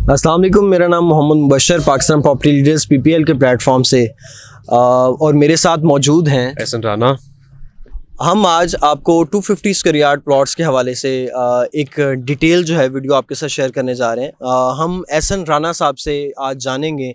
अस्सलाम वालेकुम, मेरा नाम Mohammad Mubashar, Pakistan property leaders PPL के प्लेटफॉर्म से और मेरे साथ मौजूद हैं एहसन राना। हम आज आपको 250 स्क्वायर यार्ड प्लॉट्स के हवाले से एक डिटेल जो है वीडियो आपके साथ शेयर करने जा रहे हैं। हम एहसन राना साहब से आज जानेंगे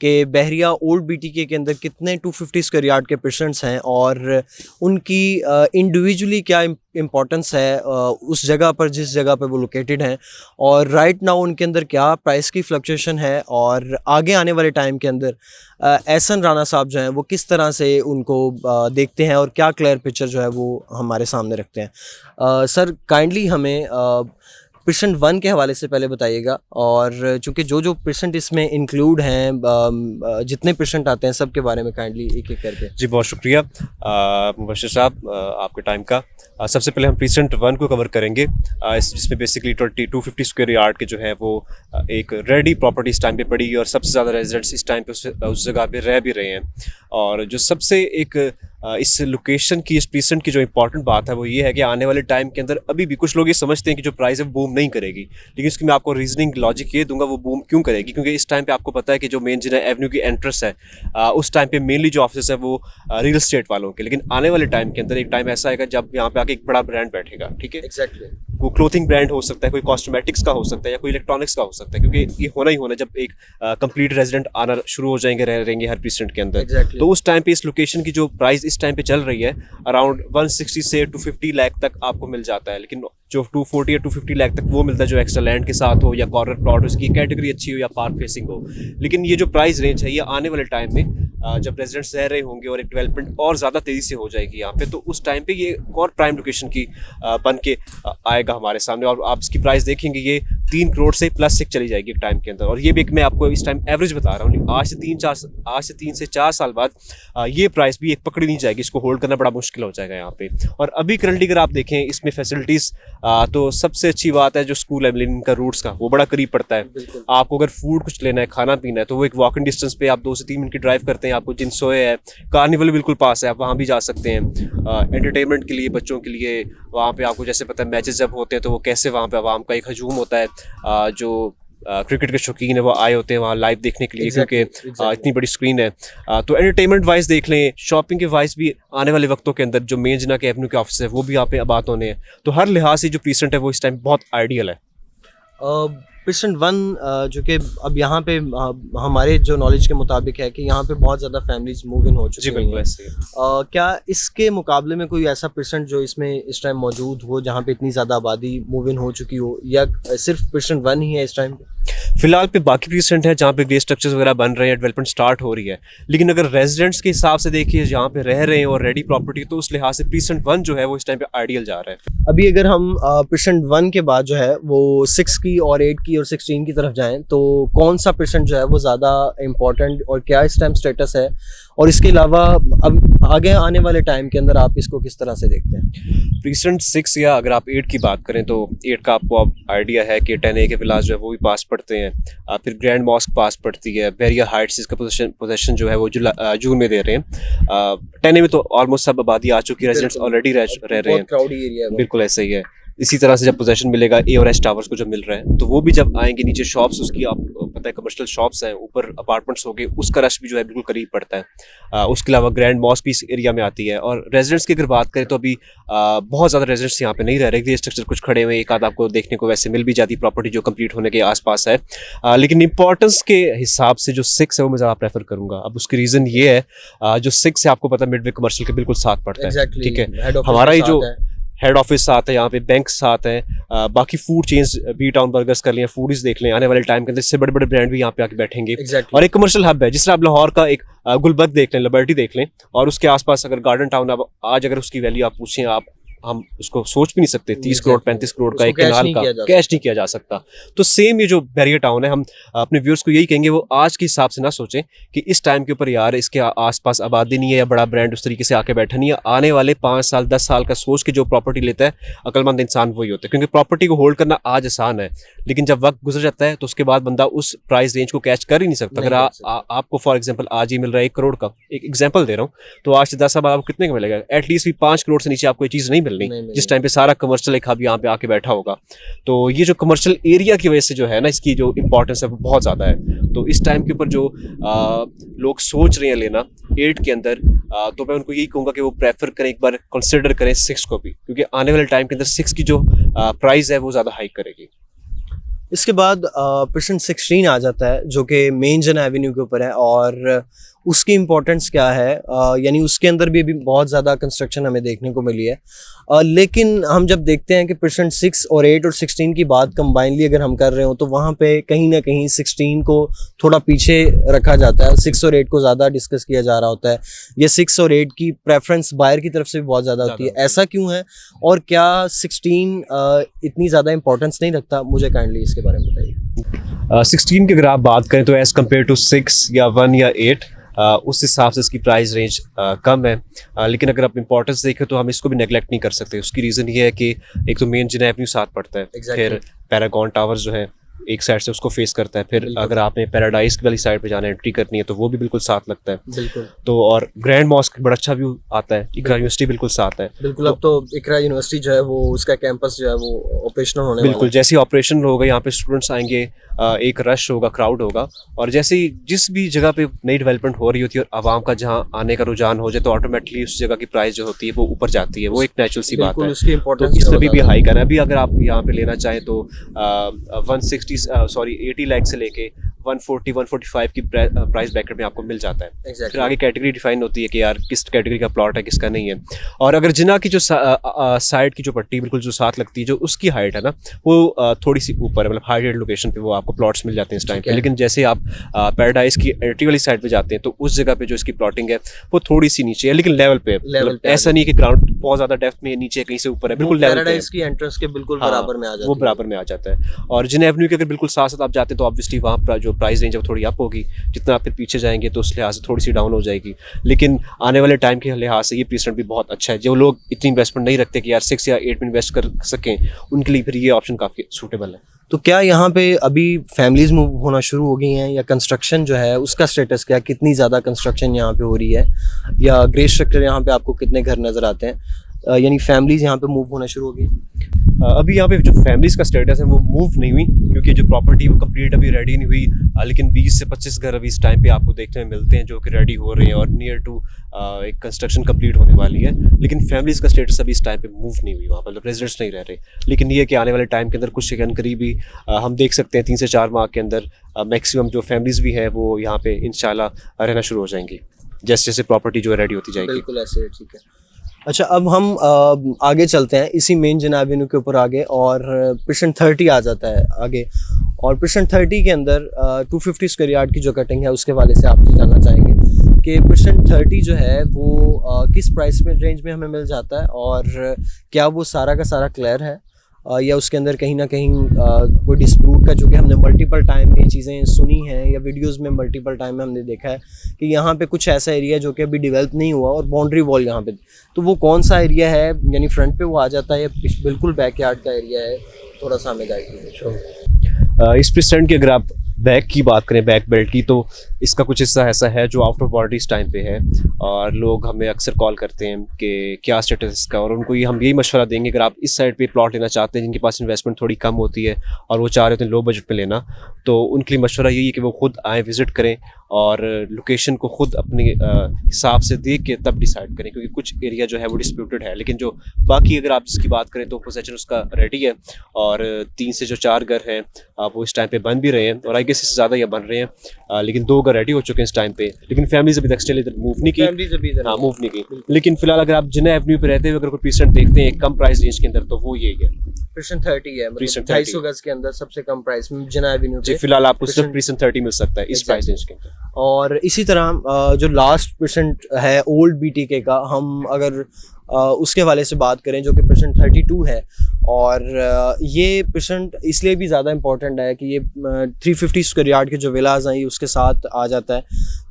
कि बहरिया ओल्ड बीटीके के अंदर कितने 250 स्क्वायर यार्ड के पेशेंट्स हैं और उनकी इंडिविजुअली क्या इम्पोर्टेंस है उस जगह पर जिस जगह पर वो लोकेटेड हैं, और राइट नाउ उनके अंदर क्या प्राइस की फ्लक्चुएशन है, और आगे आने वाले टाइम के अंदर एहसन राना साहब जो हैं वो किस तरह से उनको देखते हैं और क्या क्लियर पिक्चर जो है वो हमारे सामने रखते हैं। सर काइंडली हमें पेशेंट 1 के हवाले से पहले बताइएगा, और चूँकि जो पेशेंट इसमें इंक्लूड हैं, जितने पेशेंट आते हैं सब के बारे में काइंडली एक एक करके। जी बहुत शुक्रिया मुबशर साहब आपके टाइम का। सबसे पहले हम पेशेंट 1 को कवर करेंगे, जिसमें बेसिकली 250 स्क्वायर यार्ड के जो है वो एक रेडी प्रॉपर्टी इस टाइम पे पड़ी है और सबसे ज़्यादा रेजिडेंट्स इस टाइम पे उस जगह पे रह भी रहे हैं। और जो सबसे एक इस लोकेशन की, इस पेशेंट की जो इंपॉर्टेंट बात है वो ये है कि आने वाले टाइम के अंदर अभी भी कुछ लोग ये समझते हैं कि जो प्राइस है वो बूम नहीं करेगी, लेकिन इसकी मैं आपको रीजनिंग लॉजिक ये दूंगा वो बूम क्यों करेगी। क्योंकि इस टाइम पे आपको पता है कि जो मेन जिना एवेन्यू की एंट्रेंस है उस टाइम पे मेनली जो ऑफिस है वो रियल एस्टेट वालों के, लेकिन आने वाले टाइम के अंदर एक टाइम ऐसा आएगा जब यहाँ पे आके एक बड़ा ब्रांड बैठेगा। ठीक है, एग्जैक्टली। वो क्लोथिंग ब्रांड हो सकता है, कोई कॉस्मेटिक्स का हो सकता है, या कोई इलेक्ट्रॉनिक्स का हो सकता है, क्योंकि ये होना ही होना जब एक कंप्लीट रेजिडेंट आना शुरू हो जाएंगे, रहेंगे हर पेशेंट के अंदर। exactly. तो उस टाइम पे इस लोकेशन की जो प्राइस इस टाइम पे चल रही है अराउंड 160 से 250 लाख तक आपको मिल जाता है, लेकिन जो 240 या 250 लाख तक वो मिलता है जो एक्स्ट्रा लैंड के साथ हो या कॉर्नर प्लॉट, उसकी कैटेगरी अच्छी हो या पार्क फेसिंग हो। लेकिन ये जो प्राइस रेंज है ये आने वाले टाइम में जब रेजिडेंट्स रह रहे होंगे और एक डेवलपमेंट और ज़्यादा तेज़ी से हो जाएगी यहाँ पे, तो उस टाइम पे ये और प्राइम लोकेशन की बन के आएगा हमारे सामने। और आप इसकी प्राइस देखेंगे ये 3 करोड़ से प्लस से चली जाएगी एक टाइम के अंदर। और ये भी एक मैं आपको इस टाइम एवरेज बता रहा हूँ, आज से 3 से 4 साल बाद ये प्राइस भी एक पकड़ी नहीं जाएगी, इसको होल्ड करना बड़ा मुश्किल हो जाएगा यहाँ पे। और अभी करंटली अगर आप देखें इसमें फैसिलिटीज़, तो सबसे अच्छी बात है जो स्कूल है मिलेनियम का रूट्स का, वो बड़ा करीब पड़ता है। आपको अगर फूड कुछ लेना है, खाना पीना है, तो वो एक वॉकिंग डिस्टेंस पे आप 2 से 3 मिनट की ड्राइव करते हैं, आपको जिनसोए है, कार्निवल बिल्कुल पास है, आप वहाँ भी जा सकते हैं। एंटरटेनमेंट के लिए, बच्चों के लिए वहाँ पे आपको जैसे पता है मैचेस जब होते हैं तो वो कैसे वहाँ पे आवाम का एक हजूम होता है, जो क्रिकेट के शौकीन है वो आए होते हैं वहाँ लाइव देखने के लिए, क्योंकि इतनी बड़ी स्क्रीन है। तो एंटरटेनमेंट वाइज देख लें, शॉपिंग के वाइज भी आने वाले वक्तों के अंदर जो मेन जिना के एवेन्यू के ऑफिस है वो भी यहाँ पे आबाद होने हैं। तो हर लिहाज से जो पेशेंट है वो इस टाइम बहुत आइडियल है। पेशेंट 1 जो कि अब यहाँ पे हमारे जो नॉलेज के मुताबिक है कि यहाँ पे बहुत ज़्यादा फैमिलीज मूव इन हो चुकी हैं। क्या इसके मुकाबले में कोई ऐसा पेशेंट जो इसमें इस टाइम मौजूद हो जहाँ पे इतनी ज़्यादा आबादी मूव इन हो चुकी हो, या सिर्फ पेशेंट 1 ही है इस टाइम? फिलहाल पे बाकी पेशेंट है जहाँ पे ग्रे स्ट्रक्चर्स वगैरह बन रहे हैं, डेवलपमेंट स्टार्ट हो रही है। लेकिन अगर रेजिडेंट्स के हिसाब से देखिए जहाँ पे रह रहे हैं और रेडी प्रॉपर्टी, तो उस लिहाज से पेशेंट 1 जो है वो इस टाइम पे आइडियल जा रहा है। अभी अगर हम पेशेंट 1 के बाद जो है वो 6 की और 8 की और 16 की तरफ जाएं, तो कौन सा पेशेंट जो है वो ज़्यादा इम्पोर्टेंट और क्या इस टाइम स्टेटस है, और इसके अलावा अब आगे आने वाले टाइम के अंदर आप इसको किस तरह से देखते हैं? पेशेंट 6 या अगर आप 8 की बात करें तो 8 का आपको अब आइडिया है कि 10A के विलास जो है वो भी पास पड़ते हैं, फिर ग्रैंड मॉस्क पास पड़ती है, बहरिया हाइट्स इसका पोजीशन जो है वो जून में दे रहे हैं। 10A में तो ऑलमोस्ट सब आबादी आ चुकी है, रेजिडेंट्स ऑलरेडी रह रहे हैं, क्राउडी एरिया है, बिल्कुल ऐसा ही है। इसी तरह से जब पोजीशन मिलेगा ए और एस टावर्स को जब मिल रहा है, तो वो भी जब आएंगे, नीचे शॉप्स उसकी आप पता है कमर्शियल शॉप्स हैं, ऊपर अपार्टमेंट्स हो गए, उसका रश भी जो है बिल्कुल करीब पड़ता है। उसके अलावा ग्रैंड मॉस्क भी इस एरिया में आती है। और रेजिडेंट्स की अगर बात करें तो अभी बहुत ज़्यादा रेजिडेंट्स यहाँ पे नहीं रह रहे, स्ट्रक्चर कुछ खड़े हुए, एक आध आपको देखने को वैसे मिल भी जाती प्रॉपर्टी जो कंप्लीट होने के आसपास है। लेकिन इंपॉर्टेंस के हिसाब से जो 6 है वो मैं ज़्यादा प्रेफर करूँगा। अब उसकी रीज़न ये है, जो 6 है आपको पता है मिडवे कमर्शियल के बिल्कुल साथ पड़ता है। ठीक है, हमारा ही जो हेड ऑफिस साथ है, यहाँ पे बैंक साथ हैं, बाकी food chains B town burgers कर लें, फूडीज देख लें, आने वाले टाइम के अंदर इससे बड़े बड़े ब्रांड भी यहाँ पे आके बैठेंगे। और एक कमर्शियल हब है, जिस तरह आप लाहौर का एक गुलबर्ग देख लें, लिबर्टी देख लें, और उसके आसपास अगर गार्डन टाउन अब आज अगर उसकी वैल्यू आप पूछें, आप हम उसको सोच भी नहीं सकते, 30 करोड़ 35 करोड़ का एक कनाल का कैश नहीं किया जा सकता। तो सेम ये जो बहरिया टाउन है, हम अपने व्यूअर्स को यही कहेंगे वो आज के हिसाब से ना सोचें कि इस टाइम के ऊपर यार इसके आसपास आबादी नहीं है या बड़ा ब्रांड उस तरीके से आके बैठा नहीं है। आने वाले 5 साल 10 साल का सोच के जो प्रॉपर्टी लेता है अक्लमंद इंसान वही होता है, क्योंकि प्रॉपर्टी को होल्ड करना आज आसान है, लेकिन जब वक्त गुजर जाता है तो उसके बाद बंदा उस प्राइस रेंज को कैच कर ही नहीं सकता। अगर आपको फॉर एग्जाम्पल आज ही मिल रहा है 1 करोड़ का, एक एग्जाम्पल दे रहा हूँ, तो आज से 10 साल बाद आपको कितने का मिलेगा? एटलीस्ट भी 5 करोड़ से नीचे आपको ये चीज़ नहीं मिलेगी। मिलनी नहीं जिस टाइम पे सारा कमर्शियल एक हब यहाँ पे आके बैठा होगा। तो ये जो कमर्शियल एरिया की वजह से जो है ना, इसकी जो इंपॉर्टेंस है वो बहुत ज़्यादा है। तो इस टाइम के ऊपर जो लोग सोच रहे हैं लेना 8 के अंदर, तो मैं उनको यही कहूँगा कि वो प्रेफर करें, एक बार कंसिडर करें 6 को भी, क्योंकि आने वाले टाइम के अंदर 6 की जो प्राइस है वो ज़्यादा हाइक करेगी। इसके बाद Prescient 16 आ जाता है जो कि मेन जन एवेन्यू के ऊपर है, और उसकी इम्पोर्टेंस क्या है, यानी उसके अंदर भी अभी बहुत ज़्यादा कंस्ट्रक्शन हमें देखने को मिली है। लेकिन हम जब देखते हैं कि Prescient 6 और 8 और 16 की बात कंबाइनली अगर हम कर रहे हो, तो वहाँ पे कहीं ना कहीं 16 को थोड़ा पीछे रखा जाता है, 6 और 8 को ज़्यादा डिस्कस किया जा रहा होता है। ये 6 और 8 की प्रेफरेंस बायर की तरफ से भी बहुत ज़्यादा होती है, ऐसा क्यों है? और क्या 16 इतनी ज़्यादा इंपॉर्टेंस नहीं रखता? मुझे काइंडली इसके बारे में बताइए। 16 की अगर आप बात करें तो एज़ कम्पेयर टू 6 या 1 या 8, उस हिसाब से इसकी प्राइस रेंज कम है। लेकिन अगर आप इंपॉर्टेंस देखें तो हम इसको भी नेगलेक्ट नहीं कर सकते। उसकी रीज़न ये है कि एक तो मेन जिन एवेन्यू साथ पड़ता है, फिर पैरागॉन टावर्स जो है एक साइड से उसको फेस करता है, फिर अगर आपने पैराडाइज वाली साइड पे जाना है, एंट्री करनी है, तो वो भी बिल्कुल साथ लगता है। बिल्कुल। तो और ग्रैंड मॉस्क बड़ा अच्छा व्यू आता है, इकरा यूनिवर्सिटी बिल्कुल साथ है। बिल्कुल। अब तो इकरा यूनिवर्सिटी जो है वो उसका कैंपस जो है वो ऑपरेशनल होने बिल्कुल, जैसे ऑपरेशन होगा यहाँ पे स्टूडेंट्स आएंगे, एक रश होगा, क्राउड होगा, और जैसे ही जिस भी जगह पे नई डेवलपमेंट हो रही होती है और आवाम का जहाँ आने का रुझान हो जाए, तो ऑटोमेटिकली उस जगह की प्राइस जो होती है वो ऊपर जाती है। वो एक नेचुरल सी बात है। तो इसमें भी हाई करना है। अभी अगर आप यहाँ पे लेना चाहें तो 80 लाख से लेके 140-145 की प्राइस ब्रैकेट में आपको मिल जाता है। फिर आगे कैटेगरी डिफाइन होती है कि यार किस कैटेगरी का प्लॉट है, किसका नहीं है। और अगर जिना की जो साइड की जो पट्टी बिल्कुल जो साथ लगती है, जो उसकी हाइट है ना, वो थोड़ी सी ऊपर है, मतलब हाइटेड लोकेशन पे वो आपको प्लॉट्स मिल जाते हैं इस टाइम पे। लेकिन जैसे आप पैराडाइज की एंट्री वाली साइड पे जाते हैं, तो उस जगह पे जो इसकी प्लॉटिंग है वो थोड़ी सी नीचे है, लेकिन लेवल पे, मतलब ऐसा नहीं कि ग्राउंड बहुत ज्यादा डेप्थ में नीचे कहीं से ऊपर है, बिल्कुल लेवल पे की एंट्रेंस के बिल्कुल बराबर में आ जाता है। वो बराबर में आ जाता है। और जिन एवेन्यू के अगर बिल्कुल साथ साथ आप जाते हैं तो ऑब्वियसली वहाँ पर जो प्राइस रेंज है वो थोड़ी अप होगी, जितना आप फिर पीछे जाएंगे तो उस लिहाज से थोड़ी सी डाउन हो जाएगी। लेकिन आने वाले टाइम के लिहाज से ये Prescient भी बहुत अच्छा है। जो लोग इतनी इन्वेस्टमेंट नहीं रखते कि यार 6 या 8 में इन्वेस्ट कर सकें, उनके लिए फिर ये ऑप्शन काफ़ी सूटेबल है। तो क्या यहाँ पे अभी फैमिलीज मूव होना शुरू हो गई हैं, या कंस्ट्रक्शन जो है उसका स्टेटस क्या, कितनी ज़्यादा कंस्ट्रक्शन यहाँ पे हो रही है, या ग्रे स्ट्रक्चर यहाँ पे आपको कितने घर नज़र आते हैं, यानी फैमिलीज यहाँ पे मूव होना शुरू हो गई? अभी यहाँ पे जो फैमिलीज का स्टेटस है वो मूव नहीं हुई, क्योंकि जो प्रॉपर्टी वो कंप्लीट अभी रेडी नहीं हुई। लेकिन 20 से 25 घर अभी इस टाइम पे आपको देखने में मिलते हैं जो कि रेडी हो रहे हैं और नियर टू एक कंस्ट्रक्शन कंप्लीट होने वाली है। लेकिन फैमिलीज का स्टेटस अभी इस टाइम पे मूव नहीं हुई, वहाँ पर मतलब रेजिडेंट्स नहीं रह रहे। लेकिन ये कि आने वाले टाइम के अंदर कुछ करीबी हम देख सकते हैं 3 से 4 माह के अंदर मैक्सिमम जो फैमिलीज भी हैं वो यहाँ पे इंशाल्लाह रहना शुरू हो जाएंगी, जैसे जैसे प्रॉपर्टी जो है रेडी होती जाएगी। बिल्कुल ऐसे, ठीक है। अच्छा, अब हम आगे चलते हैं इसी मेन जन एवेन्यू के ऊपर आगे, और Prescient 30 आ जाता है आगे। और Prescient 30 के अंदर 250 स्क्वायर यार्ड की जो कटिंग है उसके वाले से आपसे जानना चाहेंगे कि Prescient 30 जो है वो किस प्राइस में रेंज में हमें मिल जाता है, और क्या वो सारा का सारा क्लियर है, या उसके अंदर कहीं ना कहीं कोई डिस्प्यूट का, जो कि हमने मल्टीपल टाइम में चीज़ें सुनी हैं या वीडियोस में मल्टीपल टाइम में हमने देखा है कि यहाँ पे कुछ ऐसा एरिया जो कि अभी डेवलप नहीं हुआ और बाउंड्री वॉल यहाँ पे, तो वो कौन सा एरिया है, यानी फ्रंट पे वो आ जाता है या बिल्कुल बैकयार्ड का एरिया है? थोड़ा सा हमें गाइड कीजिए। इस Prescient की अगर आप बैक की बात करें, बैक बेल्ट की, तो इसका कुछ हिस्सा ऐसा है जो आउट ऑफ बॉर्डर इस टाइम पे है, और लोग हमें अक्सर कॉल करते हैं कि क्या स्टेटस इसका, और उनको हम यही मशवरा देंगे अगर आप इस साइड पे प्लॉट लेना चाहते हैं जिनके पास इन्वेस्टमेंट थोड़ी कम होती है और वो चाह रहे होते हैं लो बजट पे लेना, तो उनके लिए मशवरा यही है कि वो खुद आएँ, विज़िट करें और लोकेशन को खुद अपने हिसाब से देख के तब डिसाइड करें, क्योंकि कुछ एरिया जो है वो डिस्प्यूटेड है। लेकिन जो बाकी अगर आप जिसकी बात करें तो पोजेशन उसका रेडी है, और 3 से जो 4 घर हैं वो इस टाइम पे बन भी रहे हैं, और आई गेस इससे ज़्यादा ये बन रहे हैं। लेकिन 2 घर रेडी हो चुके हैं इस टाइम पे, लेकिन फैमिलीज अभी तक स्टिल इधर मूव नहीं की। हाँ, मूव नहीं की। लेकिन फिलहाल अगर आप जिना एवेन्यू पे रहते हुए अगर कोई Prescient देखते हैं कम प्राइस रेंज के अंदर, तो वो यही है। Prescient 30 है, मतलब 250 गज के अंदर सबसे कम प्राइस में जिना एवेन्यू पे फिलहाल आपको सिर्फ Prescient 30 मिल सकता है इस प्राइस रेंज के अंदर। और इसी तरह जो लास्ट Prescient है ओल्ड BTK का, हम अगर उसके हवाले से बात करें जो कि Prescient 32 है, और ये Prescient इसलिए भी ज़्यादा इम्पोर्टेंट है कि ये 350 स्क्वायर यार्ड के जो विलाज हैं ये उसके साथ आ जाता है।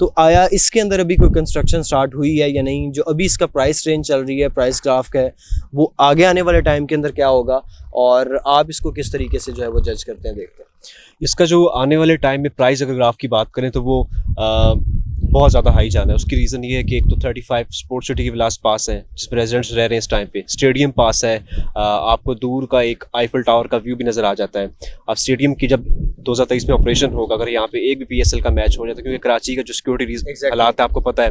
तो आया इसके अंदर अभी कोई कंस्ट्रक्शन स्टार्ट हुई है या नहीं? जो अभी इसका प्राइस रेंज चल रही है, प्राइस ग्राफ का है, वो आगे आने वाले टाइम के अंदर क्या होगा, और आप इसको किस तरीके से जो है वो जज करते हैं, देखते हैं? इसका जो आने वाले टाइम में प्राइस अगर ग्राफ की बात करें तो वो बहुत ज़्यादा हाई जाना है। उसकी रीज़न ये है कि एक तो 35 स्पोर्ट्स सिटी की विलास पास है जिसमें रेजिडेंट्स रह रहे हैं इस टाइम पे, स्टेडियम पास है, आपको दूर का एक आईफल टावर का व्यू भी नज़र आ जाता है। अब स्टेडियम की जब 2023 में ऑपरेशन होगा, अगर यहाँ पे एक भी PSL का मैच हो जाता है, क्योंकि कराची का जो सिक्योरिटी हालात है आपको पता है,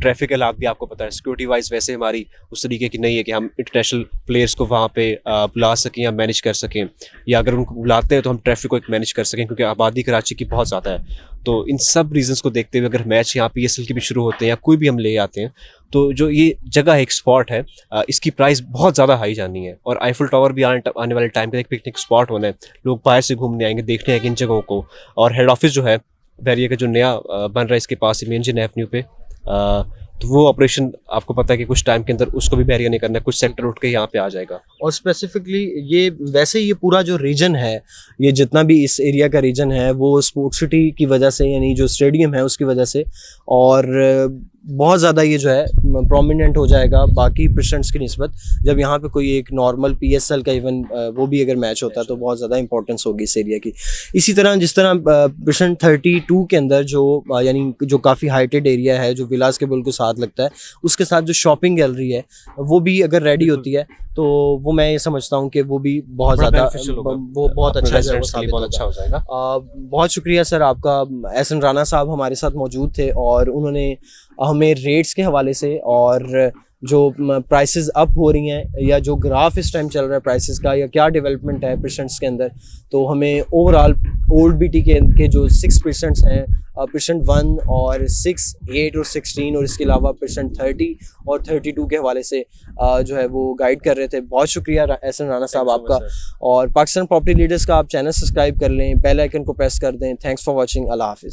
ट्रैफिक हालात भी आपको पता है, सिक्योरिटी वाइज वैसे हमारी उस तरीके की नहीं है कि हम इंटरनेशनल प्लेयर्स को वहाँ पे बुला सकें या मैनेज कर सकें, या अगर उनको बुलाते हैं तो हम ट्रैफिक को एक मैनेज कर सकें, क्योंकि आबादी कराची की बहुत ज़्यादा है। तो इन सब रीजंस को देखते हुए अगर मैच यहाँ PSL के भी शुरू होते हैं या कोई भी हम ले आते हैं, तो जो ये जगह है, एक स्पॉट है, इसकी प्राइस बहुत ज़्यादा हाई जानी है। और आईफल टावर भी आने वाले टाइम पे एक पिकनिक स्पॉट होना है, लोग बाहर से घूमने आएंगे, देखने आएंगे इन जगहों को। और हेड ऑफिस जो है बहरिया का जो नया बन रहा है इसके पास ही, मेन जिन एवेन्यू पे, तो वो ऑपरेशन आपको पता है कि कुछ टाइम के अंदर उसको भी बहरिया नहीं करना है, कुछ सेक्टर उठ के यहाँ पे आ जाएगा। और स्पेसिफिकली ये वैसे ये पूरा जो रीजन है, ये जितना भी इस एरिया का रीजन है, वो स्पोर्ट्स सिटी की वजह से, यानी जो स्टेडियम है उसकी वजह से, और बहुत ज़्यादा ये जो है प्रोमिनेंट हो जाएगा बाकी प्रेसिडेंट्स की निस्बत। जब यहाँ पे कोई एक नॉर्मल PSL का इवन वो भी अगर मैच होता है तो बहुत ज़्यादा इंपॉर्टेंस होगी इस एरिया की। इसी तरह जिस तरह प्रेसिडेंट 32 के अंदर जो यानी जो काफ़ी हाइटेड एरिया है, जो विलास के बिल्कुल साथ लगता है, उसके साथ जो शॉपिंग गैलरी है वो भी अगर रेडी होती है तो वो मैं ये समझता हूँ कि वो भी बहुत ज़्यादा वो बहुत अच्छा हो जाएगा। बहुत शुक्रिया सर आपका। एहसन राना साहब हमारे साथ मौजूद थे और उन्होंने हमें रेट्स के हवाले से और जो प्राइसेस अप हो रही हैं या जो ग्राफ इस टाइम चल रहा है प्राइसेस का, या क्या डेवलपमेंट है परसेंट्स के अंदर, तो हमें ओवरऑल ओल्ड BT के जो 6% हैं, परसेंट 1 और 6, 8 और 16, और इसके अलावा परसेंट 30 और 32 के हवाले से जो है वो गाइड कर रहे थे। बहुत शुक्रिया एहसन राना साहब आपका। और पाकिस्तान प्रॉपर्टी लीडर्स का आप चैनल सब्सक्राइब कर लें, बेल आइकन को प्रेस कर दें। Thanks for watching. अल्लाह हाफिज़।